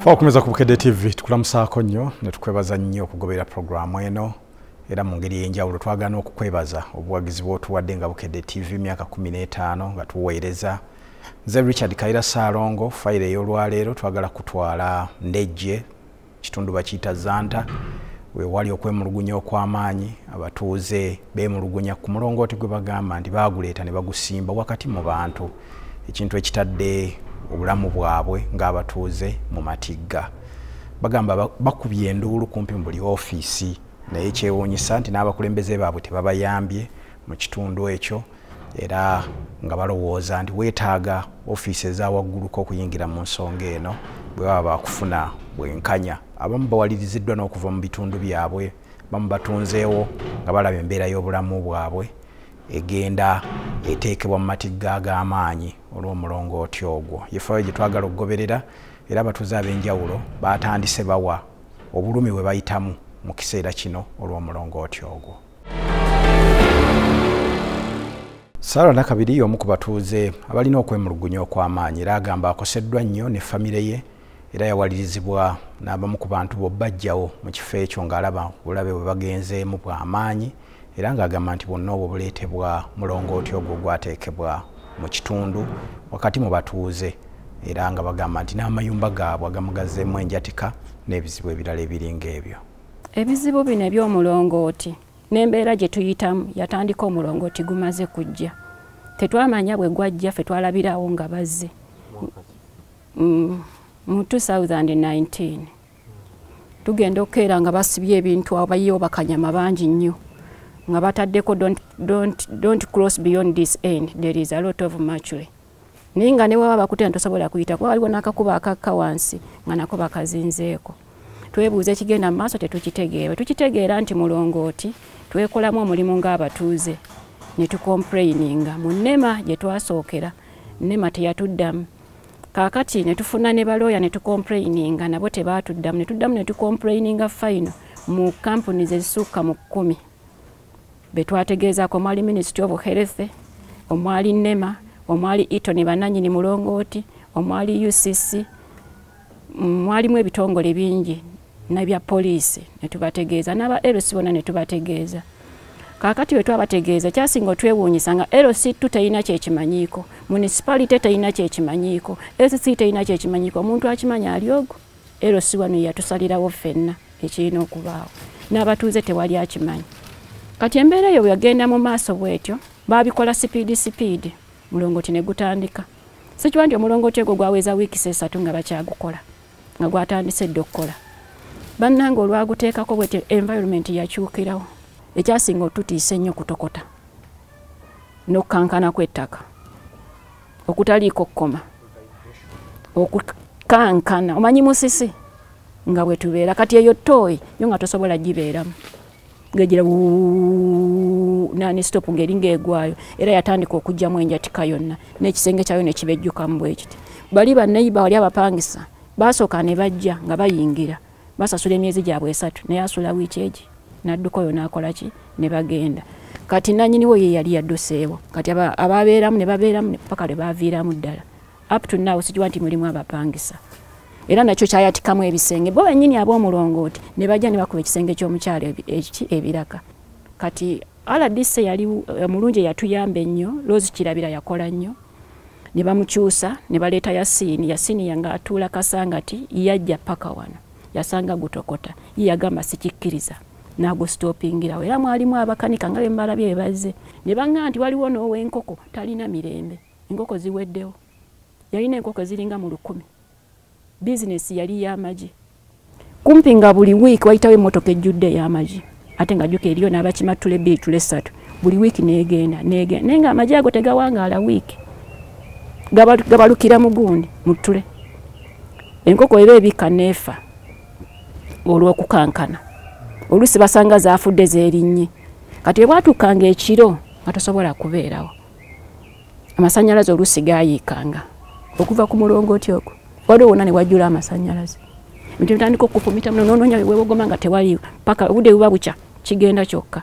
Fakumeza ku Bukedde TV tukulamusaako nnyo ne tukwebaza nnyo okugobera programu eno era mu ngeri y'enjawulo twagala okukwebaza obuwagizi bw'otuwadde nga Bukedde TV myaka 15 nga tuweereza. Nze Richard Kaira Saalongo fayiro ey'olwaleero twagala kutwala Ndejje kitundu bakiyita Zanta we wali okwemulugunya okw'amaanyi abatuuze beemulugunya ku mulongooti gwe bagamba nti baaguleeta ne bagusimba wakati mu bantu ekintu ekitadde obulamu bwabwe ng'abatuuze mu matigga. Bagamba bakubye enduulu kumpi mu buli ofiisi naye kyewuunyisa nti n'abakulembeze baabwe tebabayambye mu kitundu ekyo era nga balowooza nti weetaaga ofiisi ezawagguluko okuyingira mu nsonga eno bwe baba baakufuna bwenkanya. Abamu bawaliriziddwa n'okuva mu bitundu byabwe, bamu batunzeewo nga balaba embeera y'obulamu bwabwe egenda eteekebwa mu matigga ag'amaanyi olw'omulongooti ogwo. Yefaayo gye twagala okugoberera era abatuuze ab'enjawulo baatandise bawa obulumi bwe bayitamu mu kiseera kino olw'omulongooti ogwo. Sarah Nakabiri omu ku batuuze abalina okwemulugunya okw'amaanyi era agamba akoseddwa nnyo ne famire ye era yawalirizibwa n'abamu ku bantu b'obbajjawo mu kifo ekyo ng'alaba obulabe bwe bagenzeemu bw'amaanyi era ng'agamba nti bonna obwo buleetebwa mulongooti ogwo gwateekebwa mu kitundu wakati mu batuuze era nga bagamba nti n'amayumba gaabwe agamugazeemu enjatika n'ebizibu ebirala ebiringa ebyo. Ebizibu bino eby'omulongooti n'embeera gye tuyitamu yatandika omulongooti gumaze kujja. Tetwamanya bwe gwajja ffe twalabirawo nga bazze mu 2019 tugenda okukeera nga basibye ebintu abayiyo bakanyama bangi nnyo nga bataddeko don't cross beyond this end, there is a lot of mercury. Naye nga ne waba bakutenda tosobola kuyita kuba waliwo n'akakuba akakka wansi nga nako bakazinzeeko. Twebuuza ekigenda mu maaso tetukitegeera. Tukitegeera nti mulongooti twekolamu omulimu ng'abatuuze ne tukomplaininga mu NEMA gye twasookera NEMA teyatuddamu. Kaakati ne tufuna ne balooya ne tukomplaininga nabo tebaatuddamu ne tuddamu ne tukomplaininga final mu kampuni ezisukka mu 10 be twategeezaako omwali Ministry of Health, omwali NEMA, omwali Eton bannannyini mulongooti, omwali UCC, mwalimu ebitongole bingi n'ebya poliisi ne tubategeeza n'aba LC bonna ne tubategeeza. Kaakati bwe twabategeeza kyasinga otwewuunyisa nga LC teyina kyekimanyiiko, municipality teyina kyekimanyiiko, SC teyina kyekimanyiiko, omuntu akimanya ali ogwo. LC wano yatusalirawo ffenna ekirina okubaawo n'abatuuze tewali akimanyi. Kati embeera eyo yagenda mu maaso bwetyo baabikola sipiidi mulongooti ne gutandika. Sikiwa nti omulongooti ogwo gwaweza wiiki 3 nga bakyagukola nga gwatandise dde okukola. Bannange olwaguteekako bwetyo environment yakyukirawo. Ekyasinga otutiise nnyo kutokota n'okukankana kw'ettaka okutaliiko kkoma okukankana omanyi musisi nga bwe tubeera kati eyo ttooyi yo nga tosobola gibeeramu ng'egira nani stop ng'eringa egwayo era yatandika okugyamu enjatika yonna n'ekisenge kyayo ne kibejjukamu bwe kiti. Bali banneiba wali abapangisa baasooka ne bajja nga bayingira basasula emyezi gyabwe 3 naye asula wiiki egi n'adduka oyo n'akola ki ne bagenda. Kati nannyiniwo ye yali yadduseewo kati ababeeramu ne babeeramu paka lwe baaviiramu ddala up to now sikiwa nti mulimu abapangisa era nakyo kyayatikamu ebisenge bo bennyini ab'omulongooti ne bajja ne bakuba ekisenge ky'omukyalo ebiraka. Kati RDC yali mulungi yatuyamba ennyo, Rose Kirabira yakola nnyo ne bamukyusa ne baleeta Yasini yanga atuula Kasangati yajja paka wano yasanga gutokota ye yagamba sikikkiriza n'agustopingirawo era mwalimu abakanika nga bembala bye bazze ne banga nti waliwo n'ow'enkoko talina mirembe, enkoko ziweddewo, yalina enkoko ziringa mu 10. Business yali y'amagi kumpi nga buli wiiki wayitawo emmotoka ejjudde ey'amagi ate nga jjuka eriyo n'abakimatule 2-3 buli wiiki neegenda naye nga amagi ago tegawangaala wiiki gabalukira mu gundi mu ttule. Enkoko eba ebika neefa olw'okukankana oluusi basanga zaafudde zeerinnye. Kati bwatuukanga ekiro nga tosobola kubeerawo. Amasannyalaze oluusi gaayiikanga okuva ku mulongooti ogwo waliwo wonna ne wajjula amasannyalaze. Ebintu bitandika okufumita muno n'onoonya weewogoma nga tewaliwo paka obudde buba bukya kigenda kyokka.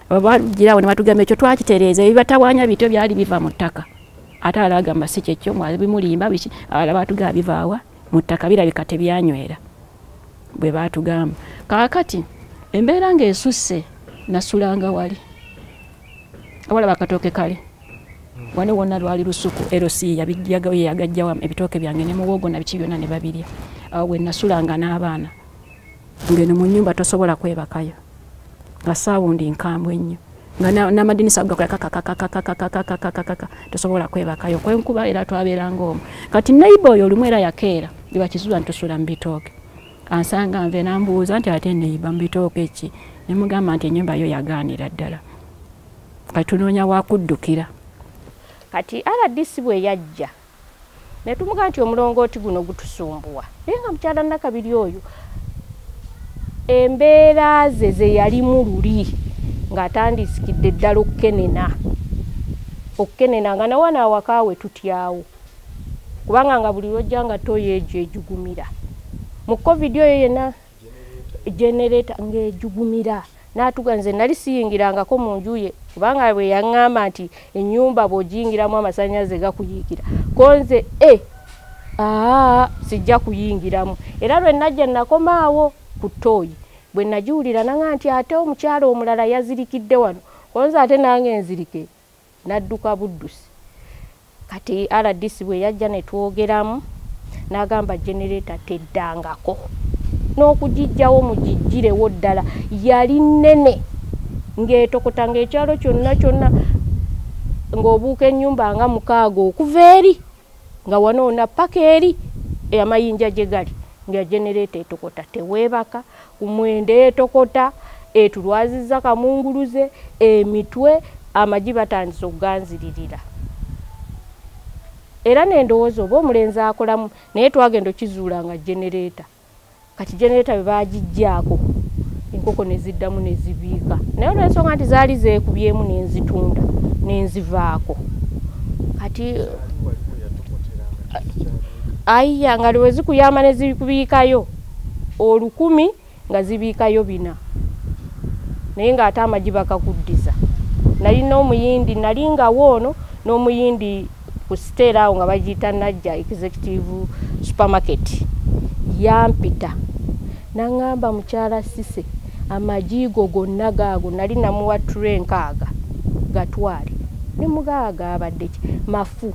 Bagirawo ne batugamba ekyo twakitereeza ebibatawaanya bityo byali biva mu ttaka. Ate alagamba si kyekyo mwazi bimulimba biki alaba batugamba bivaawa mu ttaka birabika tebyanywera bwe baatugamba. Kaakati embeera ng'esusse nasulanga wali awala bakatooke kale wane wonna lwali lusuku erosi yagajjawa ebitooke byange ne muwogo na biki byonna ne babirya. Awo bwe nasulanga n'abaana ngeno mu nnyumba tosobola kwebakayo nga saawundi nkambwe ennyo nga n'amadinisa gakola kakakakakakakakakakaka tosobola kwebakayo kwenkuba era twabeeranga omwo. Kati neighbor oyo olumu era yakeera bibakizuula ntusula mu bitooke ansanga nve nambuuza nti ate neighbor mu bitooke ki ne mugamba nti ennyumba yo yagaanira ddala kati tunoonya wakuddukira. Kati RDC bwe yajja ne tumugaa nti omulongooti guno gutusumbuwa naye nga mukyala Nakabiri oyo embeera ze yalimu luli ng'atandisikidde ddala okukenena nga nawana awakaawe tutyawo kubanga nga buli lwojja nga toyo egyo ejugumira. Mu COVID oyo yena generator ng'ejugumira n'atuganze nali siyingirangako mu nju ye kubanga bwe yaŋŋamba nti ennyumba bw'ogiyingiramu amasannyalaze gakuyiikira konze sijja kuyingiramu. Era lwe najja nakomaawo ku ttooyi bwe nagiwulira nanga nti ate omukyalo omulala yazirikidde wano konze ate nange enzirike nadduka buddusi. Kati RDC bwe yajja ne twogeramu n'agamba generator teddangako n'okugijjawo mugijjirewo ddala yali nnene ng'etokota ng'ekyalo kyonna ng'obuuka ennyumba nga 6 okuva eri nga wanoona paka eri amayinja gye gali nga generator etokota teweebaka kumwende etokota etulwazizza kamunguluze emitwe amagi batandise okuganziririra. Era n'endowooza oba omulenzi akolamu naye twagenda okizuula nga generator. Kati generator bwe baagijjaako enkoko ne ziddamu ne zibiika naye olw'ensonga nti zaali zeekubyemu n'enzitunda n'enzivaako. Kati ayya nga lwe zikuyama ne zikubiikayo 1000 nga zibiikayo 4 naye ng'ate amagi bakakuddiza. Nali n'omuyindi nali nga woono n'omuyindi ku siteera awo nga bagiyita Najja executive supermarket yampita n'aŋŋamba mukyala Sise amagi go gonna gaago nali namuwa tray 6 gatwale ne mugaaga abadde mafu.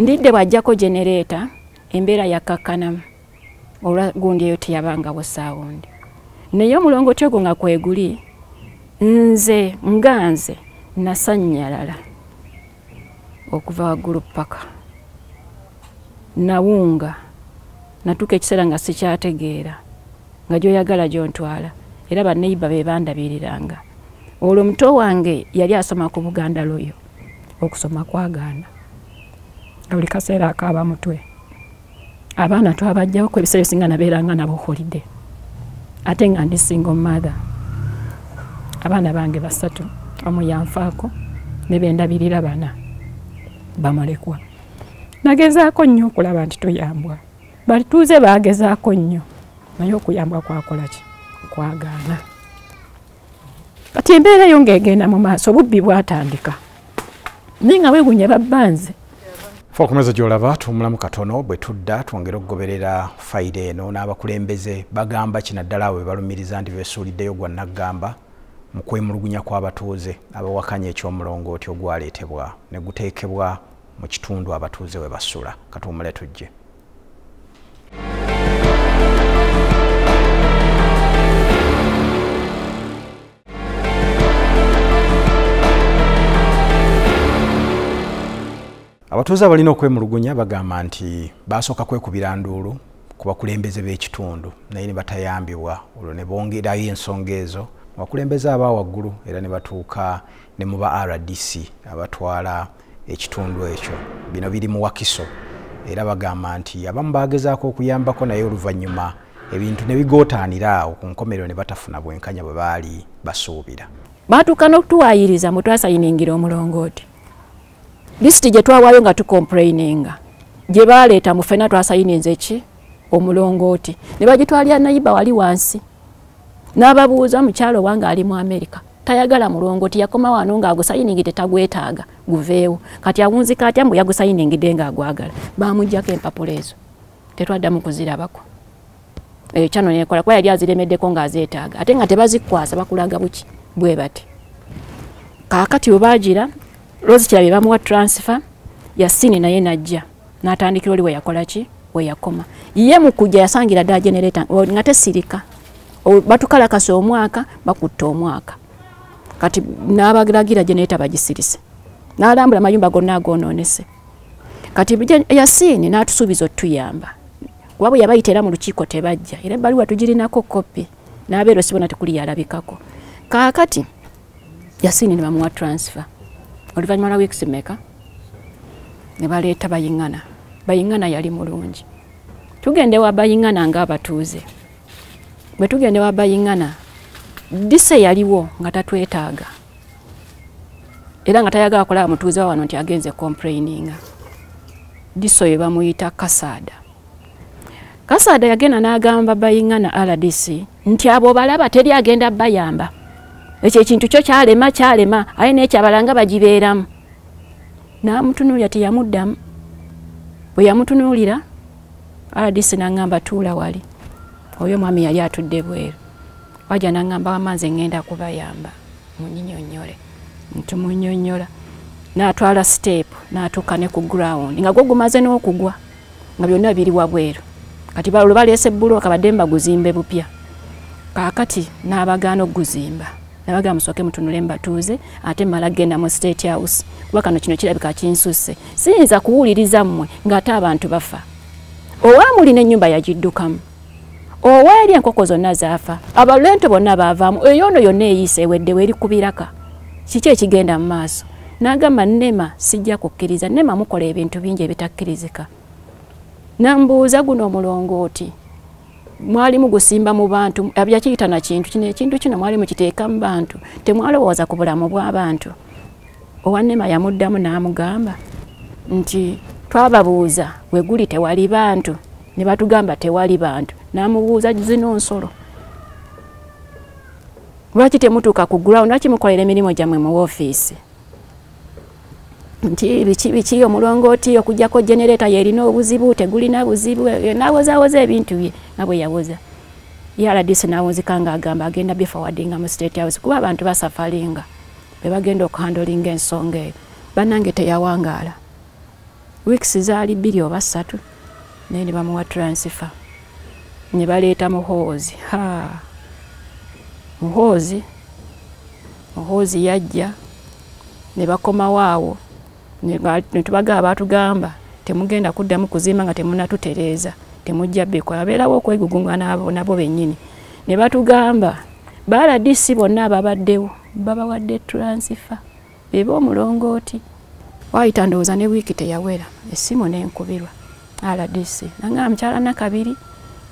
Ndidde bw'ajjako generator embeera yakkakkanamu olwa gundi eyo teyabangawo saawundi naye omulongooti ogwo nga kweguli nze nasannyalala okuva waggulu paka nawunga natuuka ekiseera nga sikyategeera nga gy'oyagala gy'ontwala era banneiba be bandabiriranga. Olwo muto wange yali asoma ku Buganda Loyo okusoma kwagaana buli kaseera akaaba mutwe abaana twabajjawo ku ebiseera ebisinga nabeeranga nabo holiday ate nga ndi single mother. Abaana bange 3 omu yanfaako ne bendabirira 4 bamalekwa. Nagezaako nnyo okulaba nti tuyambwa balituuze baagezaako nnyo naye okuyambwa kwakola ki kwagaana. Kati embeera yo ng'egenda mu maaso obubbi bwatandika naye nga weegunya babbanze. Fokumeza gy'olaba tumulamu katono bwe tudda twongera okugoberera fayida eno n'abakulembeze bagamba kinaddala bwe balumiriza nti beesuuliddeyo gwa Naggamba mu kwemulugunya kw'abatuuze abawakanya eky'omulongooti ogwaleetebwa ne guteekebwa mu kitundu abatuuze we basula. Katuwumule tujje. Abatuuze abalina okwemulugunya bagamba nti basooka kwekubira nduulu ku bakulembeze b'ekitundu naye ne batayambibwa olwo ne bongerayo ensonga ezo abakulembeze aba waggulu era ne batuuka ne mu ba RDC abatwala ekitundu ekyo. Bino biri mu Wakiso era bagamba nti abamu bagezaako okuyambako naye oluvannyuma ebintu ne bigootaanira awo ku nkomerero ne batafuna bwenkanya bwe baali basuubira. Baatuuka n'okutuwaayiriza mu twasayiningira omulongooti. Lisiti gye twawaayo nga tukomplaininga gye baaleeta mu ffenna twasayininze ki omulongooti ne bagitwalira nayiba wali wansi n'ababuuza mukyalo wange ali mu Amerika tayagala mulongooti yakoma wano ng'agusayiningidde tagwetaaga guveewo kati awunzika atya mbu yagusayiningidde ng'agwagala baamuggyako empapula ezo tetwaddamu kuzirabako. Chano nekola kwa yali aziremeddeko ng'azeetaaga ate nga tebazikwasa bakulaga buki bwe bati. Kaakati obagira Rose Kirabe bamuwa transfer Yasini naye najja n'atandikira oli we yakola ki we yakoma. Ye mu kujja yasangira ddala generator nga tesirika. Batukalakasa omwaka bakutta omwaka. Kati n'abagiragira generator bagisirise. N'alambula amayumba gonna agonoonese. Kati Yasini n'atusuubiza otuyamba. Wabwe yabayitera mu lukiiko tebajja. Era ebbaluwa tugirinako kopi. N'abeero sibona tekuli yalabikako. Kaakati Yasini ne bamuwa transfer. Oluvannyuma lwa weeks mmeka ne baleeta Bayingana. Bayingana yali mulungi. Tugende wa Bayingana ng'abatuuze. Bwe tugende wa Bayingana dise yaliwo nga tatwetaaga. Era nga tayagala kola mutuuze wa wano nti agenze complaininga. Diso ye bamuyita Kasada. Kasada yagenda n'agamba Bayingana RDC nti abo balaba teri agenda bayamba. Ekyo ekintu kyo kyalema aye n'ekyabalanga bagibeeramu. N'amutunuulira teyamuddamu. Bwe yamutunuulira RDC n'aŋŋamba tuula wali. Oyo mwami yali atudde bweru. Wajja n'aŋŋamba wamanze ngenda kubayamba. Munnyonnyole. Ntumunnyonnyola. N'atwala step n'atuuka ne ku ground nga gwo gumaze n'okugwa nga byonna biri wabweru. Kati balo baleese bbulooka badde baguzimbe bupya. Kaakati n'abagaana okuguzimba. Nabaga musooke mutunule mbatuuze ate mmala genda mu State House. Kuba kano kino kirabika kinsusse. Siyinza kuwuliriza mmwe ng'ate abantu bafa. Owamulina ennyumba yagiddukamu. Oweeri enkoko zonna zaafa. Abalento bonna baavaamu. Eyono yonna eyiise eweddewo eri ku biraka. Kiki ekigenda mu maaso? N'agamba Nema sijja kukkiriza. Nema mukola ebintu bingi ebitakkirizika. Nambuuza guno omulongooti. Mwali mugusimba mu bantu abya kiyita na kintu kino ekintu kino mwali mukiteeka mu bantu temwalowooza ku bulamu bw'abantu. Owannema yamuddamu n'amugamba nti twababuuza we guli tewali bantu ne batugamba tewali bantu. N'amubuuza zino nsolo lwaki temutuuka ku ground lwaki mukolera emirimu gyammwe mu woofiisi nti biki omulongooti okujjako generator yerina obuzibu tegulina buzibu n'awozaawoza ebintu bye nga bwe yawoza. RDC n'awozika ng'agamba agenda biforwardinga mu State House kuba abantu basafalinga be bagenda okuhandolinga ensonga eyo. Bannange teyawangaala. Weeks zaali 2 oba 3 naye ne bamuwa transfer ne baleeta Muhoozi. Muhoozi yajja ne bakomawo awo ne tubaga batugamba temugenda kuddamu kuzimba nga temunatutereeza temujja bikwa abeerawo okwegugunga nabo bennyini. Ne batugamba RDC bonna ababaddewo babawadde transfer beba omulongooti. Wayita ndowooza ne wiiki teyawera essimu n'enkubirwa RDC nangamba mukyala Nakabiri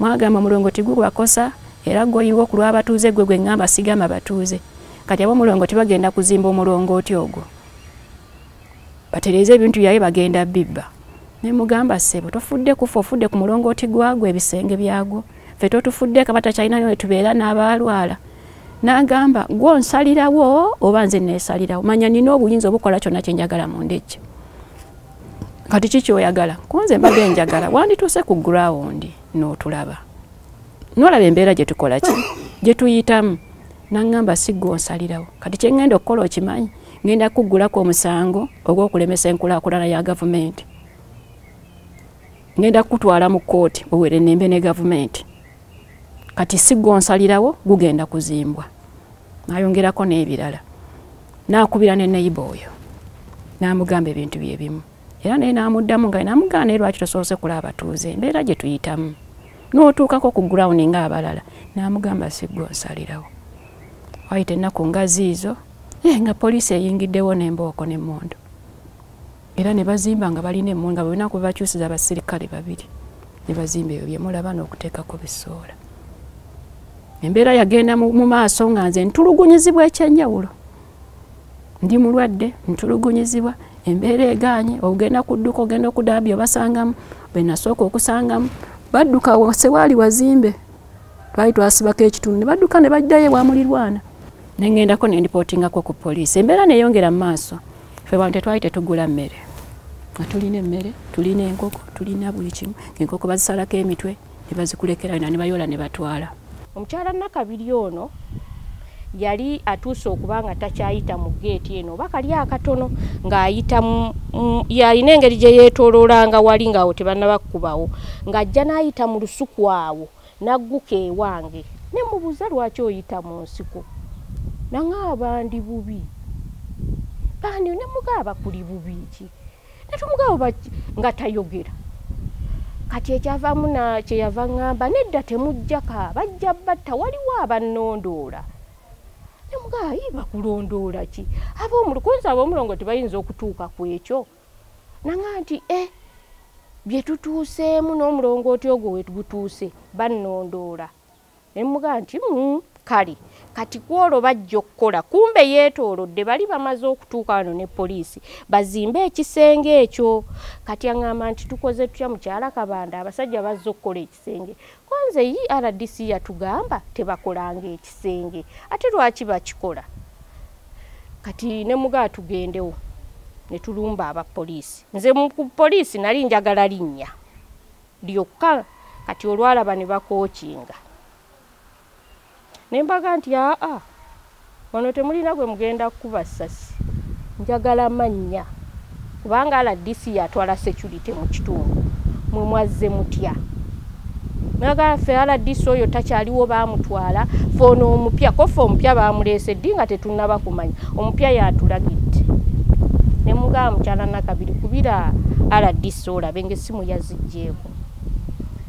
mwagamba omulongooti gugwakosa era gwoyiwa ku lw'abatuuze gwe ngamba sigamba batuuze. Kati abo omulongooti bagenda kuzimba omulongooti ogwo batereze ebintu byaye bagenda bibba. Ne mugamba sebo tofudde kufa ofudde ku mulongooti gwagwo ebisenge byagwo ffe totufudde kabata China ne tubeera n'abalwala. N'agamba gwo nsalirawo oba nze neesalirawo manya nina obuyinza obukola kyonna kye njagala mu ndejje. Kati kiki oyagala? Kunze mbadde njagala wandituuse ku ground n'otulaba nolaba embeera gye tukola ki gye tuyitamu. N'aŋŋamba si gwo nsalirawo kati kye ŋŋenda okukola okimanyi ngenda kuggulako omusango ogw'okulemesa enkulaakulana ya gavumenti. Ngenda kutwala mu kkooti owere nembe ne gavumenti. Kati si gwo nsalirawo gugenda kuzimbwa. N'ayongerako n'ebirala. N'akubira ne neighbor oyo n'amugamba ebintu bye bimu. Era naye n'amuddamu nga n'amugamba naye lwaki tosoose kulaba abatuuze embeera gye tuyitamu n'otuukako ku ground ng'abalala. N'amugamba si gwo nsalirawo. Wayita ennaku nga ziizo nga poliisi eyingiddewo n'embooko n'emmondo. Era ne bazimba nga balina emmondo nga bwe lunaku bakyusiza abasirikale 2 ne bazimba ebyo bye mulaba n'okuteekako bisoola. Embeera yagenda mu maaso nga nze ntulugunyizibwa ekyenjawulo. Ndi mulwadde ntulugunyizibwa embeera egaanye ogenda ku dduka ogenda okuddaabya obasangamu be nasooka okusangamu badduka wasewaali wazimbe. Twali twasibako ekitundu ne badduka ne bajjayo bwamulirwana. Nengendako ne ndipotingako ku poliisi. Embeera neyongera mu maaso. Ffe bantu tetwali tetugula mmere. nga tulina emmere tulina enkoko tulina buli kimu enkoko bazisalako emitwe ne bazikulekera ne bayola ne batwala. Omukyala Nakabiri ono yali atuuse okuba nga takyayita mu geeti eno oba kali akatono ng'ayita yalina engeri gye yeetooloolanga wali ng'awo tebannabakkubawo ng'ajja n'ayita mu lusuku awo n'agguka ewange ne mubuuza lwaki oyita mu nsiko naŋŋaaba ndi bubi bandi ne mugaaba kuli bubi ki ne tumugaaba nga tayogera kati ekyavaamu kyeyava ŋŋamba nedda temujjaka bajja batta waliwo abannondoola ne mugaaba bakulondoola ki ab'omulukonzi ab'omulongo tebayinza okutuuka ku ekyo naŋŋa nti bye tutuuseemu n'omulongooti ogwo we gutuuse bannondoola ne mugaaba nti kale kati kwolwo bajja okukola kumbe yeetoolodde bali bamaze okutuuka wano ne poliisi bazimbe ekisenge ekyo kati aŋŋamba nti tukoze tutya mukyala Kabanda abasajja bazze okukola ekisenge kwanze RDC yatugamba tebakolanga ekisenge ate lwaki bakikola kati ne mugaa tugendewo ne tulumba abapoliisi nze mu poliisi nali njagala linnya lyokka kati olwalaba ne bakookinga nembaga nti wano temulina gwe mugenda kukuba ssasi njagala mannya kubanga RDC yatwala security mu kitundu mwe mwazze mutya naga ffe RDC oyo takyaliwo baamutwala fono omupya kofa omupya baamuleese ddi nga tetunnaba kumanya omupya yatulagidde ne mugaa mukyala Nakabiri kubira RDC olabe ng'essimu yaziggyeko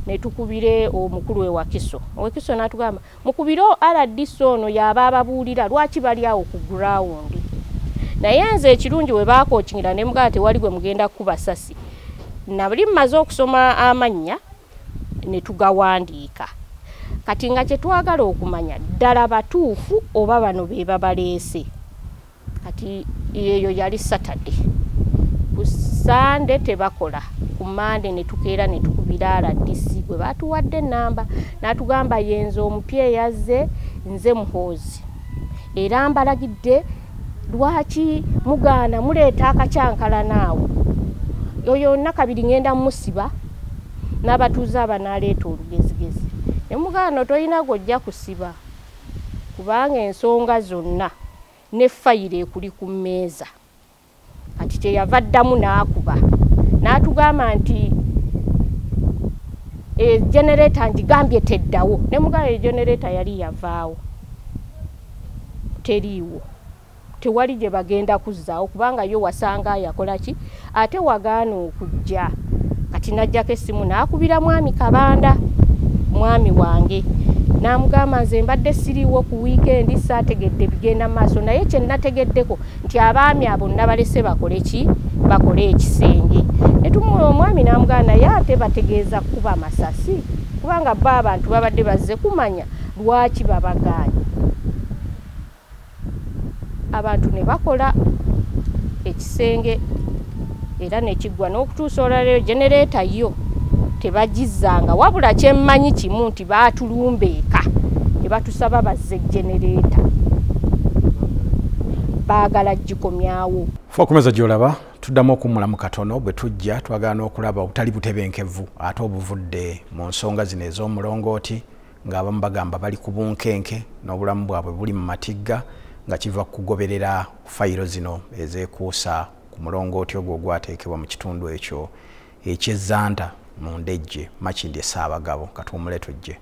ne tukubire omukulu we Wakiso n'atugamba mukubire RDC ono yaba ababuulira lwaki bali awo ku ground naye nze ekirungi we baakookingira ne mugaa tewali gwe mugenda kukuba ssasi nabuli mmaze okusoma amannya ne tugawandiika kati nga kye twagala okumanya ddala batuufu oba bano be babaleese kati eyo yali Saturday ku Sunday tebakola ku Monday ne tukeera ne tukubira RDC gwe batuwadde ennamba n'atugamba yenze omupya yazze nze muhoozi era mbalagidde lwaki mugaana muleeta akacyankala naawe oyo Nakabiri ngenda musiba n'abatuuze abanaaleeta olugezigezi ne mugaana tolina gojja kusiba kubanga ensonga zonna ne fayiro ekuli ku mmeeza kati kyeyava ddamu n'akuba n'atugamba nti generator ngigambye teddawo ne mugaana generator yali yavaawo teriiwo tewali gye bagenda kuzzaawo kubanga yo wasanga yakola ki ate wagaana okujja kati najjako essimu n'akubira mwami Kabanda mwami wange n'amugamba nze mbadde siriiwo ku weekend saategedde bigenda maaso naye kye nategeddeko nti abaami abo nabalese bakole ki bakole ekisenge netumula omwami n'amugamba naye ate bategeeza kuba masasi kubanga bo abantu babadde bazze kumanya lwaki babagaanye abantu ne bakola ekisenge era nekiggwa n'okutuusa olwaleero generator yo tebagizzanga wabula kyemmanyi kimu nti baatulumba eka ne batusaba bazze generator baagala gikomyawo. Fokumeza gyolaba tuddamu okummulamu katono bwe tujja twagala n'okulaba obutali butebenkevu ate obuvudde mu nsonga zino ez'omulongooti ng'abamu bagamba bali ku bunkenke n'obulamu bwabwe buli mu matigga nga kiva kugoberera fayiro zino ezeekuusa ku mulongooti ogwo ogwateekebwa mu kitundu ekyo eky'ezzanta mu Ndejje Makindye Ssaabagabo katuwumule tujje.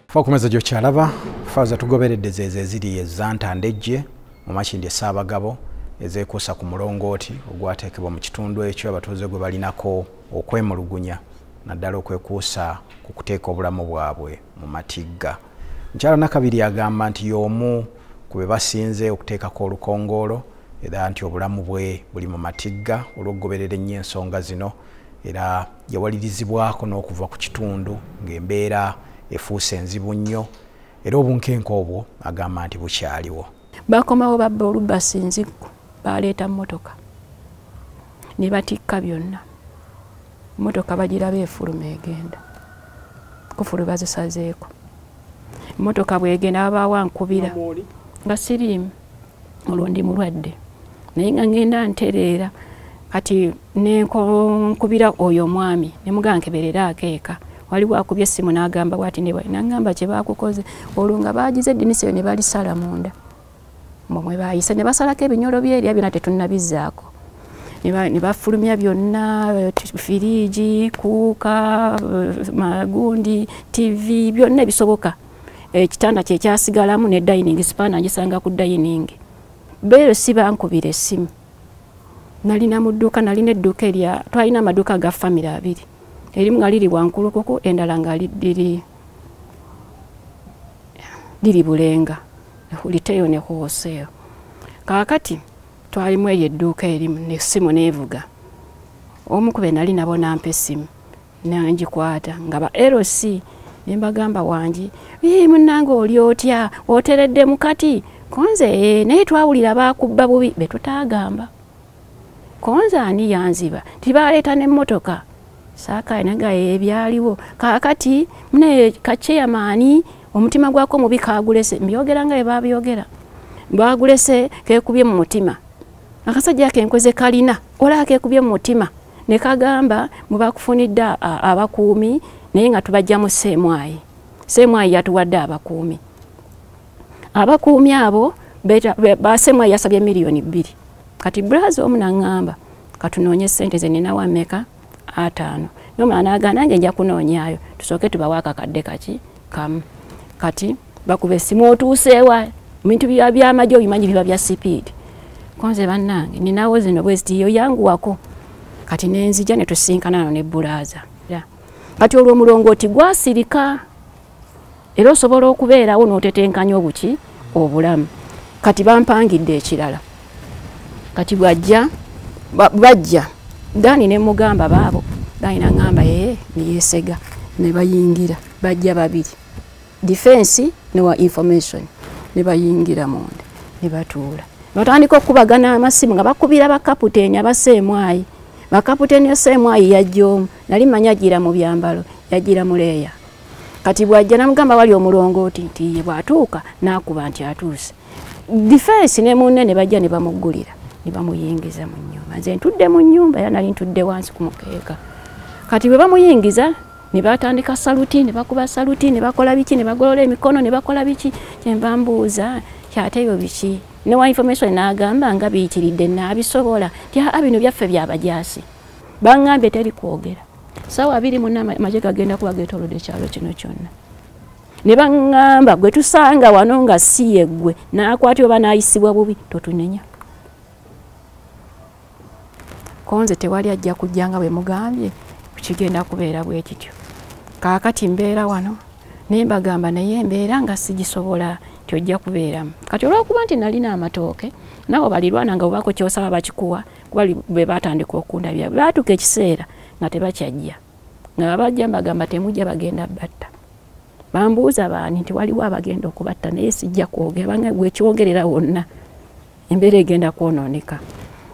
Fokumeza gyo kyalaba faaza tugoberedde zeeze ziri ezzanta Ndejje mu Makindye Ssaabagabo ezeekuusa ku mulongooti ogwateekebwa mu kitundu ekyo abatuuze gwe balinako okwemulugunya naddala okwekuusa ku kuteeka obulamu bwabwe mu matigga. Mukyala Nakabiri agamba nti y'omu ku be basinze okuteekako olukongoolo era nti obulamu bwe buli mu matigga olw'okugoberera ennyo ensonga zino era yawalirizibwako n'okuva ku kitundu ng'embeera efuuse enzibu nnyo era obunkenke obwo agamba nti bukyaliwo. Bakomawo babba olubasi nziggu baleeta mmotoka ne batikka byonna mmotoka bagiraba efuluma egenda kufulu bazisazeeko emmotoka bwegenda babaawo nkubira nga siriimu olwo ndi mulwadde naye nga ngenda ntereera kati nkubira oyo omwami ne mugamba nkeberera akeeka waliwo akubye essimu n'agamba bwati nangamba kye baakukoze olwo nga baagize eddinisa eyo ne balisala munda mwe baayise ne basalako ebinyolo byerya byonna tetunnabizzaako ne bafulumya byonna firiigi kuuka magundi tv byonna ebisoboka ekitanda kye kyasigalamu ne dining spana ngisanga ku dining beero si bankubira essimu nalina mu dduuka nalina edduuka erya twalina amaduuka ga famire abiri erimu nga liri Wankulukuku endala nga liri Bulenga Liteyo ne Kuwoseyo kaakati twalimu eryo edduuka erimu n'essimu neevuga omu ku be nali nabo nampa essimu nangikwata nga ba LC ne mbagamba wangi munnange oli otya oteredde mu kati konze naye twawulira baakubba bubi be tutaagamba konze ani yanziba tibaleeta n'emmotoka saakainaga ebyaliwo kaakati mune kacheyamaani omutima gwako mubi kaagulese mbyogera nga babyogera baagulese keekubye mu mutima akasajja kenkweze kalina ola keekubye mu mutima ne kagamba mubakufunidde abakuumi naye nga tubajjamu Seemwayi yatuwadde abakuumi abo Seemwayi yasabye $2,000,000 kati braza omu naŋŋamba katunoonye ssente ze ninawa mmeka 5 nomala n'agamba nange nja kunoonyaayo tusooke tubawe akakadde kamu kati bakuba essimu otuuseewa ebintu by'amagye obimanyi biba bya sipiidi konze bannange ninawo zino bwezitiyo yanguwako kati nenzija ne tusinkana ne bulaza kati olwo omulongooti gwasirika era osobola okubeerawo n'otetenkanya obuki obulamu kati bampangidde ekirala kati bajja Dani ne mugamba baabo Dani nangamba niyeesega ne bayingira bajja babiri defense ne wa information ne bayingira monde ne batuula batandika okubagana amasimu nga bakubira bakaputeni abaseemwayi bakaputeni Seemwayi yajjomu nali manya agira mu byambalo yagira muleeya kati bwajja namugamba wali omulongooti nti ye bwatuuka n'akuba nti atuuse defense ne munne ne bajja ne bamuggulira ne bamuyingiza mu nnyumba nze ntudde mu nnyumba era nali ntudde wansi ku mukeeka kati bwe bamuyingiza ne batandika saluti ne bakuba saluti ne bakola biki ne bagolola emikono ne bakola biki kyembambuuza kyateyo biki ne wa information n'agamba nga biyitiridde n'abisobola bino byaffe byabajaasi baŋŋambye teri kwogera sawa 2 munna amagye gagenda kuba geetoolodde ekyalo kino kyonna ne baŋŋamba gwe tusanga wano nga si yeggwe n'akwatibwa oba n'ayisibwa bubi totunenya konze tewali ajja kujja nga bwe mugambye kigenda kubeera bwe kityo kaakati mbeera wano naye mbagamba naye embeera nga sigisobola tyojja kubeeramu kati olwokuba nti nalina amatooke nabo balirwana nga bwebako kyosaba bakikuwa kuba bwe batandika okundabya baatuuka ekiseera nga tebakyajja nga babajja mbagamba temujja bagenda batta bambuuza baani nti waliwo abagenda okubatta naye sijja kwogera bange gwekyogerera wonna embeera egenda kwonooneka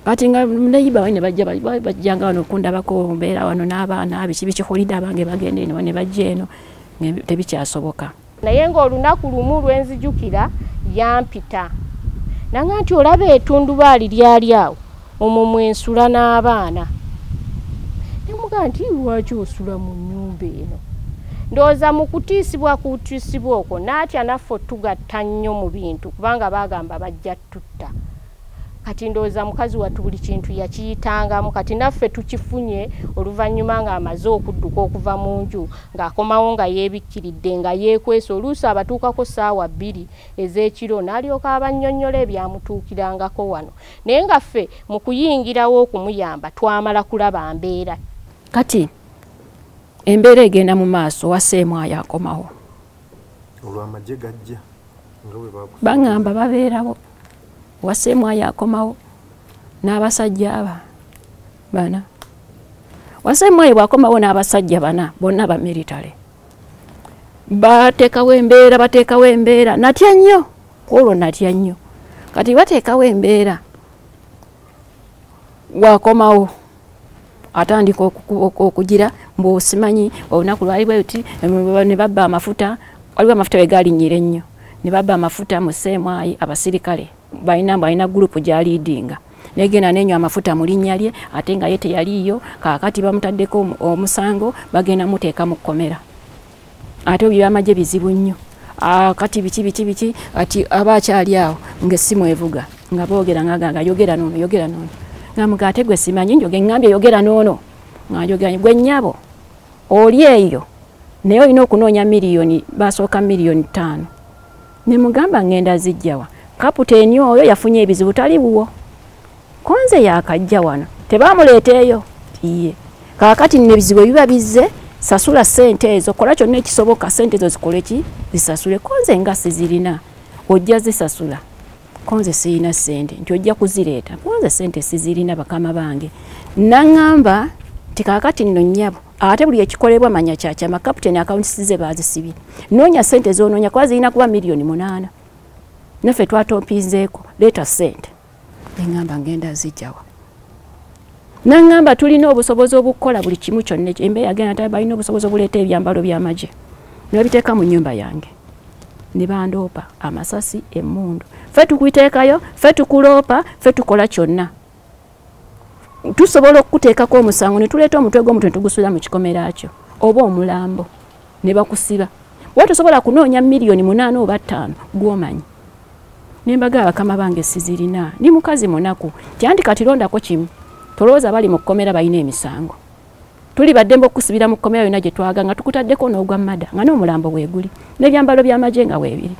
kati nga neyiba ne bajjanga wano okundabako mbeera wano n'abaana biki bikiholidde abange bagenda eno ne bajja eno tebikyasoboka naye ng'olunaku lumu lwenzijukira yampita nanga nti olaba etundubaali lyali awo omwo mwensula n'abaana nemugaa nti lwaki osula mu nnyumba eno ndowooza mu kutiisibwa okwo naatya naffe tugatta nnyo mu bintu kubanga baagamba bajja tutta kati ndowooza mukazi wattu buli kintu yakiyitangamu kati naffe tukifunye oluvannyuma ng'amaze okudduka okuva mu nju ng'akomawo nga yeebikkiridde nga yeekwese oluusi abatuukako ssaawa 2 ez'ekiro n'alyoka abannyonnyola ebyamutuukirangako wano naye nga ffe mu kuyingirawo okumuyamba twamala kulaba mbeera kati embeera egenda mu maaso wa Seemwayi akomawo olw'amagye gajja nga bwe baŋŋamba babeerawo wa Seemwayi akomawo n'abasajja bana wa Seemwayi bw'akomawo n'abasajja 4 bonna ba military bateekawo embeera natya nnyo olwo natya nnyo kati bateekawo embeera wakomawo atandika okugira mbosimanyi olunaku lwali bweti ne babba amafuta waliwo amafuta wegalinnyire nnyo ne babba amafuta mu seemwayi abasirikale balina gurupu gyaliidinga negenda nenywa amafuta mu linnya lye ate nga ye teyaliiyo kaakati bamutaddeko omusango bagenda muteeka mu kkomera ate ebyamagye bizibu nnyo kati biki ati abakyali awo ng'essimu evuga nga boogera ngaganga yogera noono ngamuga ate gwe simanyi njoge ngambye yogera noono ngayogera gwe nnyabo oli eyo naye olina okunoonya miliyoni basooka miliyoni 5 ne mugamba ngenda zijjawa kaputeni oyo yafunye ebizibu tali buwo konze yakajja wano tebamuleeteeyo iye kaakati nebizibu ebiba bizze sasula sente ezo kola kyonna ekisoboka sente ezo zikole ki zisasule konze nga sizirina ojja zisasula konze sirina sente nti ojja kuzireeta konze sente sizirina bakama bange naŋŋamba nti kaakati nno nnyabo ate buli ekikolebwa manya kyakyama kaputeni akawunti size bazisibye noonya sente zonoonya kuba zirina kuba miliyoni 8 naffe twatompinzeeko leeta sente neŋŋamba ngenda zijjawa naŋŋamba tulina obusobozi obukukola buli kimu kyonna embeera agenda nti balina obusobozi obuleeta ebyambalo by'amagye ne babiteeka mu nnyumba yange ne bandoopa amasasi emmundu ffe tukuyiteekayo ffe tukuloopa ffe tukola kyonna tusobola okuteekako omusango ne tuleeta omutwe gw'omuntu ne tugusuula mu kikomera kyo oba omulambo ne bakusiba wa tosobola kunoonya miliyoni 8 oba 5 gw'omanyi nembaga bakama bange sizirina ni mukazi munaku kyanti katirondako kimu tolooza bali mu kkomera balina emisango tuli baddembe okusibira mu kkomera yonna gye twaga nga tukutaddeko n'ogwa mmada nga n'omulambo bweguli n'ebyambalo by'amagye nga weebiri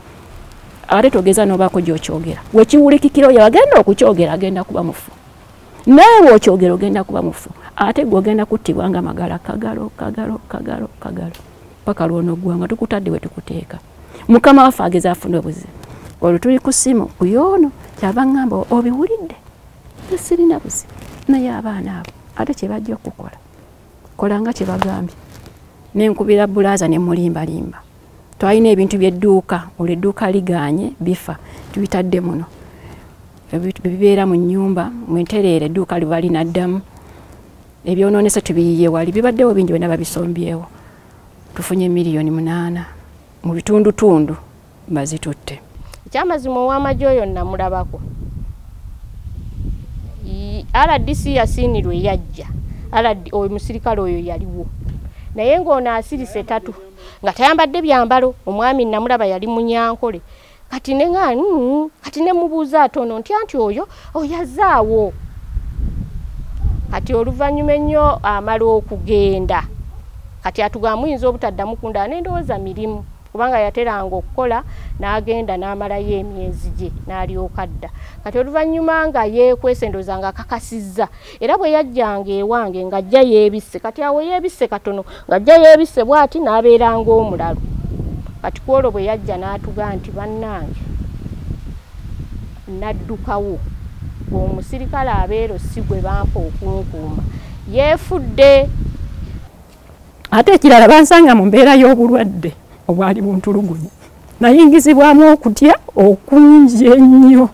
ate togeza n'obaako gy'okyogera wekiwulikikiro oyo agenda okukyogera agenda kuba mufu naye bw'okyogera ogenda kuba mufu ate gwe ogenda kuttibwa nga magala kagalo paka lw'onoggwanga tukutadde we tukuteeka mukama waffe ageza afuna obuzibu olwo tuli ku ssimu ku yoono kyava ŋŋamba obiwulidde sirina buzibu naye abaana abo ate kye bajja okukola kola nga kye bagambye nenkubira bulaaza ne mulimbalimba twalina ebintu by'edduuka olwo edduuka liganye bifa tubitadde muno bibeera mu nnyumba mwentereera edduuka liba linaddamu ebyonoonese tubiyiye wali bibaddewo bingi byonna babisombyewo tufunye miliyoni 8 mu bitundutundu bazitutte ekyamazima ow'amagye oyo namulabako RDC yasiinirwe yajja oyo musirikale oyo yaliwo naye ng'ono asirise 3 nga tayambadde byambalo omwami namulaba yali munyankole kati ne mubuuza atono nti anti oyo oyazaawo kati oluvannyuma ennyo amala okugenda kati atugamba muyinza obutaddamu kunda n'endowooza mirimu kubanga yateranga okukola n'agenda n'amalayo emyezi gye n'alyoka adda kati oluvannyuma nga yeekwese endowooza nga akakasizza era bwe yajjanga ewange ng'ajja yeebisse kati awo yeebisse katono ng'ajja yeebisse bw'ati n'abeeranga omulalo kati kwolwo bwe yajja n'atugaa nti bannange naddukawo omusirikale abeero si gwe bampa okunkuuma yeefudde ate ekirala bansanga mu mbeera y'obulwadde obwali buntulugunya nayingizibwamu okutya okungi ennyo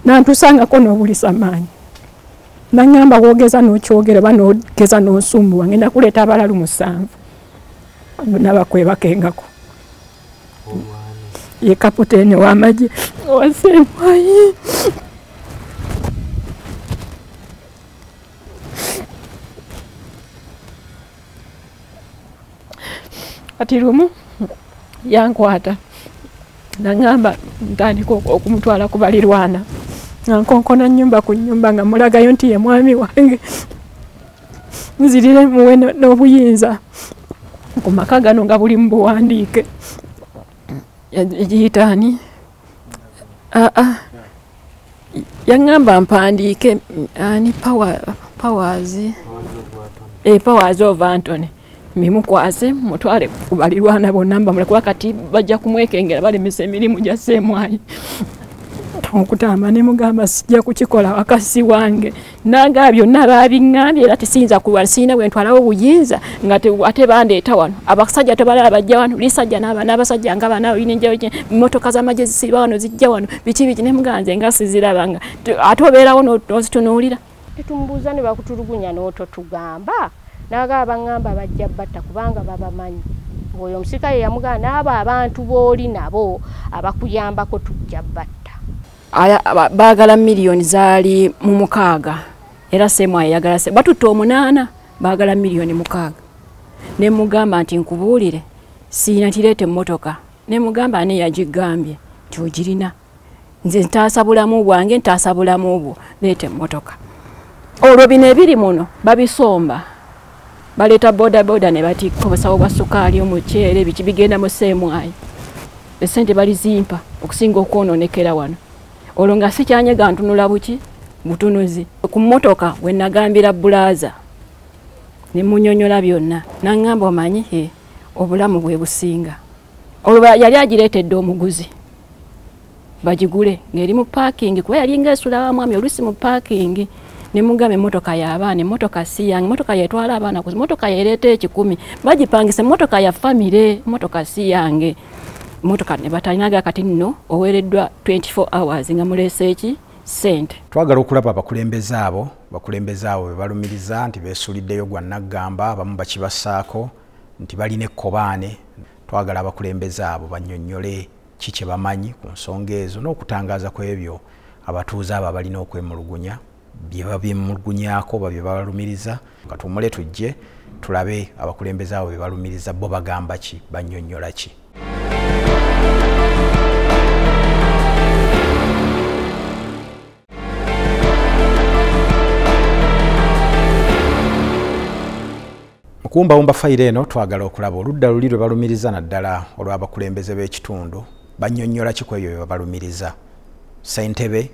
nantusangako n'obulisa maanyi naŋŋamba woogeza n'okyogera oba n'ogeza n'osumbuwa ngenda kuleeta abalalu 7 nabakwebakengako ye kaputeni w'amagye wasemwayi ati lumu yankwata naŋŋamba ntandika okumutwala ku balirwana nga nkonkona nnyumba ku nnyumba nga mulagayo nti ye mwami wange nzirire muwe n'obuyinza ku maka gano nga buli mu buwandiike yagiyitaani yaŋŋamba mpandiike ani powers of Anthony mimukwase mutwale kubalirwana bonna mbamule kuba kati bajja kumwekengera balemesa emirimu gya Ssemwayi okutamba ne mugamba sijja kukikola wakasi wange naga byonna babiŋŋambye era tisinza kulwala sirina bwe ntwalawo obuyinza nga ate bandeeta wano abasajja tebalala bajja wano lisajja n'abasajja nga bana olina enjawo emmotoka z'amagye zisiba wano zijja wano biki ne muganze nga sizirabanga ate obeerawo n'ozitunuulira Tetumubuuza ne bakutulugunya n'ototugamba n'agamba ngamba bajja batta kubanga babamanyi. Oyo omusirikale yamugamba n'abo abantu booli nabo abakuyambako tujja batta. Baagala miliyoni zaali mu 6 era semu ayagala batutte 8 baagala miliyoni 6. Ne mugamba nti nkubuulire siina tireete emmotoka. Ne mugamba ani yagigambye nti ogirina. Nze ntaasa bulamu bwange ntaasa bulamu bwo leeta emmotoka. Olwo bino ebiri muno babisomba. Baleeta boda ne batikko basawo bwa sukaali omuceere biki bigenda mu seemwayi. Esente balizimpa okusinga okwonoonekera wano. Olwo nga sikyanyega ntunula buki butunuzi. Ku mmotoka we nagambira bulaaza ne munyonyola byonna n'angamba omanyi obulamu bwe businga. Olwo yali agireetedde omuguzi bagigule ng'eri mu parking kuba yali ng'esula wa mwami olusi mu parking. Ne mugamba emmotoka y'abaana, emmotoka si yange, emmotoka yetwala abaana ku emmotoka yereeta 10 bagipangisa emmotoka ya famire, emmotoka si yange. Emmotoka ne batalinaga kati nno oweereddwa 24 hours nga muleese eki sente. Twagala okulaba abakulembeze abo be balumiriza nti beesuliddeyo gwa Naggamba, abamu bakibasaako nti balina ekkobaane. Twagala abakulembeze abo bannyonnyole ki kye bamanyi ku nsonga ezo n'okutangaaza ku ebyo abatuuze abo balina okwemulugunya bye babimulugunyaako bye balumiriza. Nga tumule tujje tulabe abakulembeze abo be balumiriza bo bagamba ki, bannyonnyola ki. Mukumbawumba fayiro eno twagala okulaba oludda luli lwe balumiriza naddala olw'abakulembeze b'ekitundu bannyonnyola ki ku ebyo bye balumiriza. Ssentebe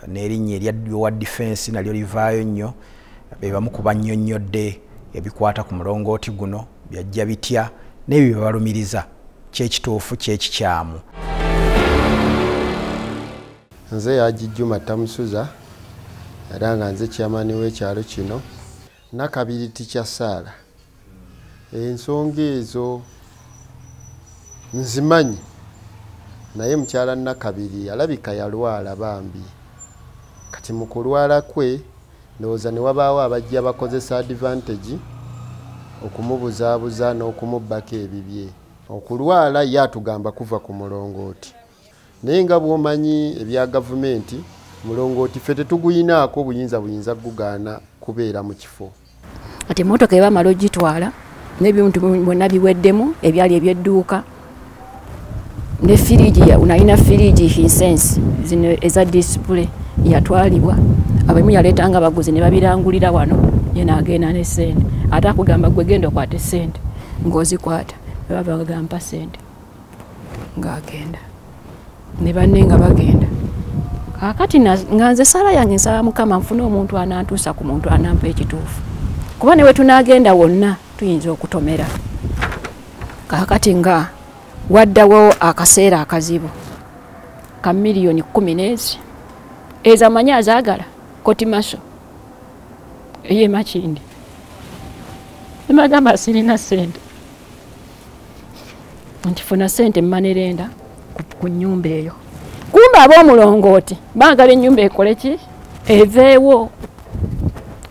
n'erinnya erya defense nalyo livaayo nnyo, be bamu ku bannyonnyodde ebikwata ku mulongooti guno byajja bitya n'ebyo bye balumiriza kyekituufu kyekikyamu. Nze Yajijjuma Tamusuza era nga nze kyamaani w'ekyalo kino Nakabiri Tikya Saala. Ensonga ezo nzimanyi naye mukyala Nakabiri alabika yalwala bambi. Kati mu kulwala kwe ndowooza ne wabaawo abajja bakozesa advantage okumubuzaabuza n'okumubbako ebibye. Okulwala yatugamba kuva ku mulongooti. Naye nga bw'omanyi ebya gavumenti mulongooti ffe tetuguyinaako buyinza kugaana kubeera mu kifo. Kati emmotoka ebamala ogitwala n'ebintu byonna biweddemu ebyali ebyedduuka ne firiji unalina firiji Hisense zino eza display yatwalibwa abamu yaleetanga abaguzi ne babirangulira wano ye n'agenda ne ssente ate akugamba gwe genda okwata ssente ng'ozikwata baba bagamba ssente ng'agenda ne banne nga bagenda. Kakati nga nze sala yange nsaba Mukama nfune omuntu anantuusa ku muntu anampa ekituufu kuba ne we tunaagenda wonna tuyinza okutomera. Kakati nga waddawo akaseera akazibu ka miliyoni 10 ezo amanyi azaagala kotimaso ye Makindi emagamba sirina ssente nti funa ssente mmanerenda ku nnyumba eyo. Kumba ab'omulongooti baagala ennyumba ekole ki eveewo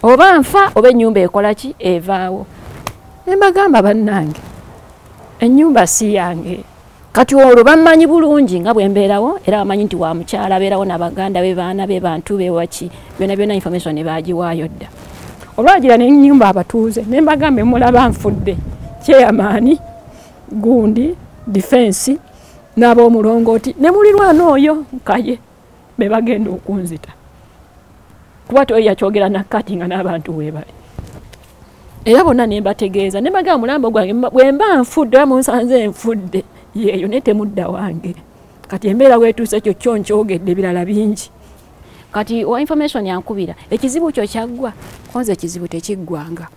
oba nfa oba ennyumba ekola ki evaawo. Embagamba bannange ennyumba si yange. Kati olwo bammanyi bulungi nga bwembeerawo era bamanyi nti wa mukyala abeerawo n'abaganda be baana be bantu be waki byonna information ne baagiwaayo dda. Olwagira n'ennyumba abatuuze ne mbagamba mulaba nfudde kyeyamaani gundi defense n'ab'omulongooti ne mulirwana oyo nkaye be bagenda okunzita kuba toyo yakyogera nakati nga n'abantu weebali. Era bonna ne mbategeeza ne mbagamba mulambo gwange bwe mba nfudde oba munsanze nfudde yeeyo ne temudda wange. Kati embeera weetuuse ekyo kyo nkyogedde ebirala bingi. Kati wa information yankubira ekizibu kyo kyaggwa konze ekizibu tekiggwanga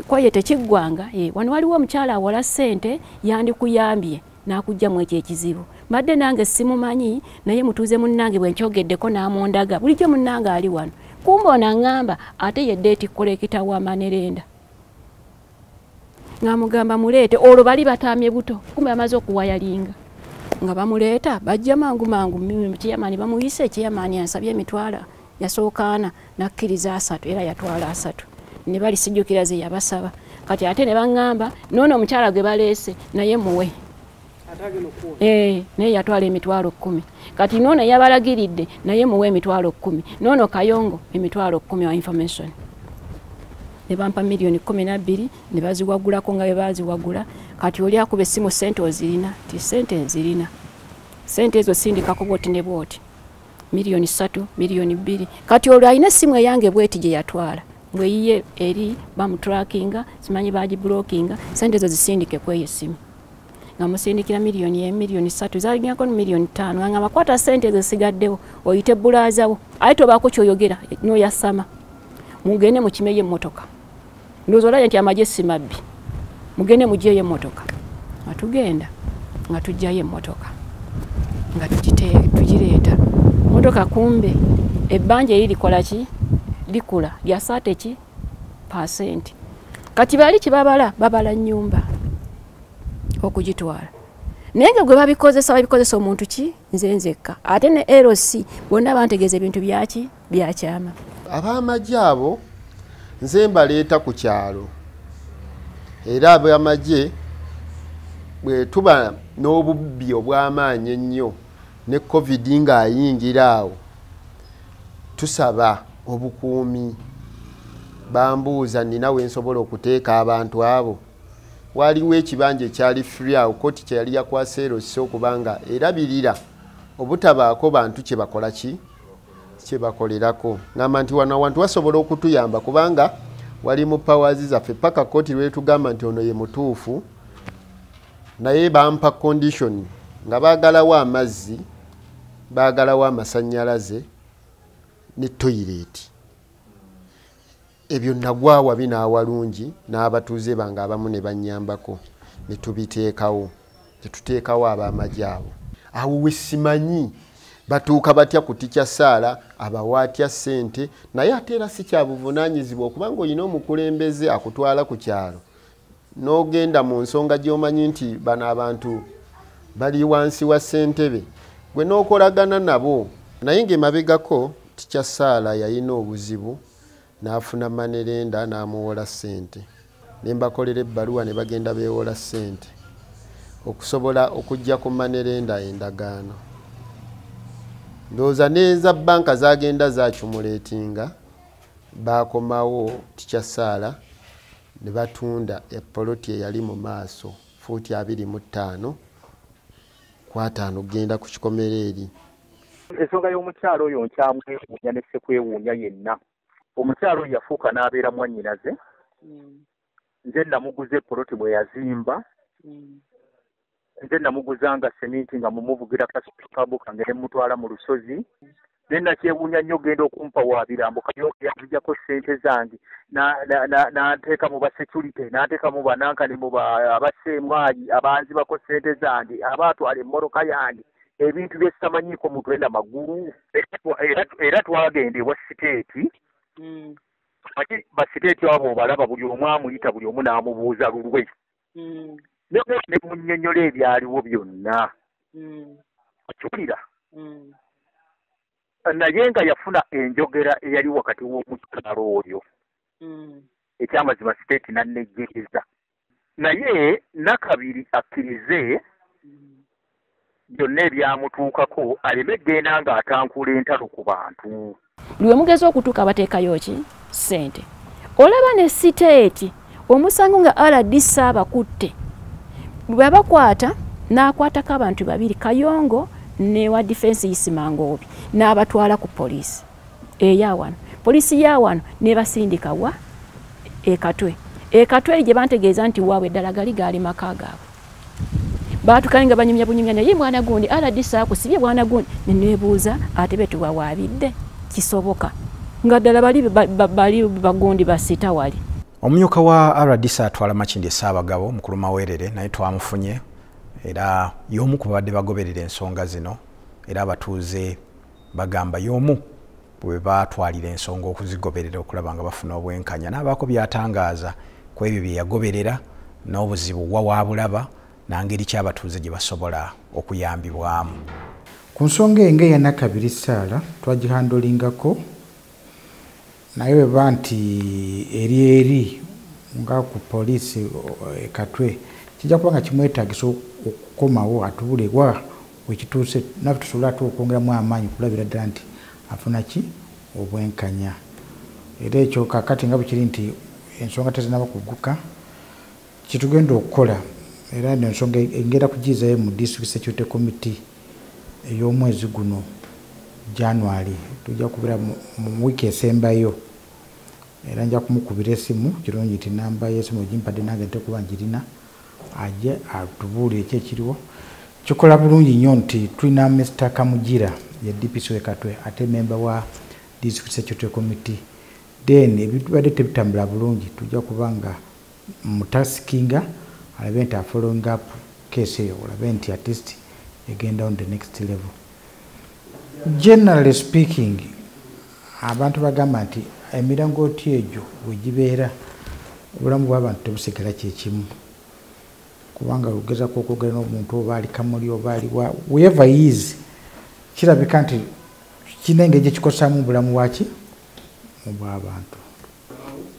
kwaye tekiggwanga wano waliwo omukyala awola ssente yandikuyambye n'akugjamu ekyo ekizibu madde nange simumanyi naye mutuuze munnange bwe nkyogeddeko n'amundaga bulijjo munnange ali wano kumba onaŋŋamba ate yedde etikola ekitawa Manerenda ng'amugamba muleete olwo bali bataamye buto kumba amaze okuwayalinga nga bamuleeta bajja mangu kyeyamaani bamuyise kyeyamaani ansabye emitwala yasookaana nakkiriza 3 era yatwala 3 ne bali sijjukira ze yabasaba kati ate ne baŋŋamba noono omukyala gwe baleese naye muwe naye yatwala emitwalo 10 kati noono yabalagiridde naye muwe emitwalo 10 noono Kayongo emitwalo 10 wa information ne bampa miliyoni 12 ne baziwagulako nga bwe baziwagula kati oli akuba essimu sente ozirina ti sente nzirina sente ezo sindikako bwoti ne bwoti miliyoni 3 miliyoni 2 kati olwo alina essimu eyange bweti gye yatwala ngweyiye eri bamutrackinga simanyi bagiblockinga sente ezo zisindike kweyo essimu nga musindikira miliyoni 3 zalingako miliyoni 5 nga makwata sente ezo sigaddewo oyite bulazawo aye tobaako kyoyogera noyasama mugende mukimeye emmotoka ndowooza olabye nti amagye si mabbi mugende mugyeyo emmotoka nga tugenda nga tujjayo emmotoka nga tugireeta motoka kumbe ebbanja lirikola ki likula lyasate ki % kati bali babala nnyumba okugitwala naye nga gwe babikozesa omuntu ki nze nzekka ate ne LC bonna bantegeeza ebintu byaki byakyama ab'amagye abo nze mbaleeta ku kyalo era ab'amagye bwe tuba n'obubbi obw'amaanyi ennyo ne COVID ng'ayingira awo tusaba obukuumi bambuuza nina we nsobola okuteeka abantu abo waliwo ekibanja ekyali free awo koti kye yali yakwasa LC okubanga erabirira obutabaako bantu kye bakola ki kye bakolerako ngamba nti wano abantu basobola okutuyamba kubanga wali mu powers zaffe paka koti lwe tugamba nti ono ye mutuufu naye bampa condition nga baagalawo amazzi baagalawo amasannyalaze ne toilet ebyo nagwawa binaawalungi n'abatuuze bange abamu ne bannyambako ne tubiteekawo tetuteekawo ab'amagye abo awo we simanyi batuuka batya ku tikya Saala abawaatya ssente naye ate era si kya buvunaanyizibwa okubanga olina omukulembeze akutwala ku kyalo n'ogenda mu nsonga gy'omanyi nti bano abantu bali wansi wa ssentebe gwe n'okolagana nabo naye ng'emabegako tikya Saala yalina obuzibu n'afuna manerenda n'amuwola ssente ne mbakolera ebbaluwa ne bagenda beewola ssente okusobola okujja ku manerenda endagaano ndowooza neza banka zagenda zakyumuleetinga bakomawo tikya Saala ne batunda epoloti eyali mu maaso fuuti 25 kwataano genda ku kikomera eri ensonga y'omukyalo oyo nkyamwewuunya ne ssekwewuunya yenna omukyalo oyo yafuuka n'abeera mwannyinaze nze namuguza epoloti bwe yazimba nze namuguzanga seminti nga mumuvugira kasikabu kange ne mutwala mu lusozi ne nakyewuunya nnyo genda okumpa wa birambo yazijjako ssente zange n'ateeka mu basecurity n'ateeka mu banankani mu abasemwayi abanzibako ssente zange abaatwala emmoroka yange ebintu bye sitamanyiiko mutwe na magulu era twagenda ewa siteeti ate basiteeti abo obalaba buli omu amuyita buli omu n'amubuuza lulwe ne munnyonnyola ebyaliwo byonna akiwulira naye nga yafuna enjogera eyali wakati w'omukyalo oyo ekyamazima siteeti nannejjereza naye nakabiri akkirize byonna ebyamutuukako aleme genda ng'atankula entalo ku bantu lwe mugezi okutuuka bateekayo ki ssente olaba ne siteeti omusango nga RDC abakutte bwe bakwata n'akwatako abantu babiri Kayongo ne wa defense Isimangobi n'abatwala ku poliisi eyawano poliisi yawano ne basindika wa ekatwe gye bantegeeza nti waabwe eddala gali maka gaabwe baatukale nga banyumya bunyumya naye mwana gundi RDC akusibye mwana gundi neneebuuza ate betubawaabidde kisoboka nga ddala bali bagundi basita wali omumyuka wa RDC atwala Makindye Ssaabagabo mukulu Mawerere naye twamufunye era y'omu ku babadde bagoberera ensonga zino era abatuuze bagamba y'omu bwe batwalira ensonga okuzigoberera okulaba nga bafuna obwenkanya n'abaako byatangaaza ku ebyo bye yagoberera n'obuzibu wawaabulaba nangeri ky'abatuuze gye basobola okuyambibwamu. Ku nsonga enga ya Nakabiri Saala twagihandolingako naye bwe nti eri nga ku poliisi Katwe kijja kuba nga kimwetaagisa okukomawo atubule wa wekituuse naffe tusobola ate okwongeramu amaanyi kulabira ddala nti afuna ki obwenkanya. Era ekyo kakati nga bwekiri nti ensonga tezinaba kugguka kitugenda okukola era ensonga engenda kugiizayo mu District Security Committee ey'omwezi guno January tujja kubeera mu wiiki esembayo era nja kumukubira esimu kirungi nti namba y'essimu gimpadde nange nte kuba ngirina ajje atubuulire ki ekiriwo. Kikola bulungi nnyo nti tulina Mr. Kamugira ye DPC Katwe ate member wa District Security Committee then ebitubadde tebitambula bulungi tujja kubanga mutaskinga alabe nti following up case eyo olabe nti at least egenda on the next level. Generally speaking abantu bagamba nti emirangooti egyo wegibeera obulamu bw'abantu tebusigala kyekimu kubanga lugezako okwogera n'omuntu oba ali Kamuli oba ali whoever he is kirabika nti kina engeri gyekikosaamu obulamu bwaki obw'abantu.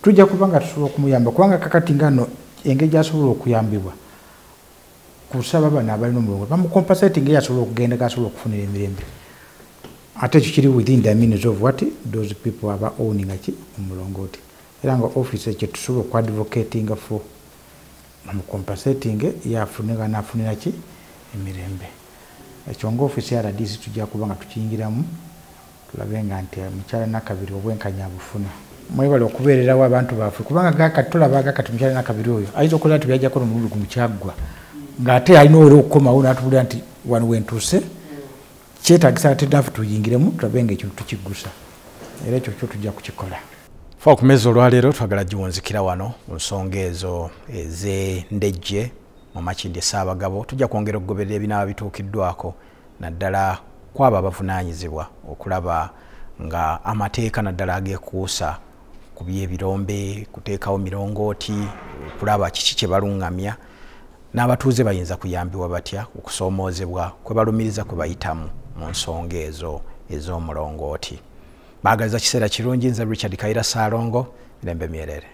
Tujja kubanga tusobola okumuyamba kubanga kakati ngano engeri gyasobola okuyambibwa kusaba bano abalina omulongo bamukompasate engeri asobola okugenda gasobola okufunira emirembe ate ekyo kiri within the means of what those people aba owning aki omulongooti era nga office ekyo tusobola okuadvocatinga for bamukompasating yafunira nafunira ki emirembe. Ekyo nga office ya RDC tujja kuba nga tukiyingiramu tulabe nga nti mukyala Nakabiri obwenkanya bufuna. Mwebale okubeererawo abantu baffe kubanga gakati tulabaga kati mukyala Nakabiri oyo ayinza okukola nti byajjako n'omululu gumukyagwa ng'ate alina olwo okukomawo n'atubulira nti wano wentuuse kyetaagisa ate naffe tuyingiremu tulabe nga ekintu tukiggusa era ekyo kyo tujja kukikola. Fa ku meza olwaleero twagala giwunzikira wano mu nsonga ezo ez'endejje mu Makindye Ssaabagabo tujja kwongera okugoberera ebinaaba bituukiddwako naddala kwabo abavunaanyizibwa okulaba nga amateeka naddala ageekuusa ku by'ebirombe kuteekawo mirongooti okulaba kiki kye balungamya n'abatuuze bayinza kuyambibwa batya okusoomoozebwa kwe balumiriza kwe bayitamu mu nsonga ezo ez'omulongooti. Baagaliza kiseera kirungi nze Richard Kaira Saalongo mirembe myerere.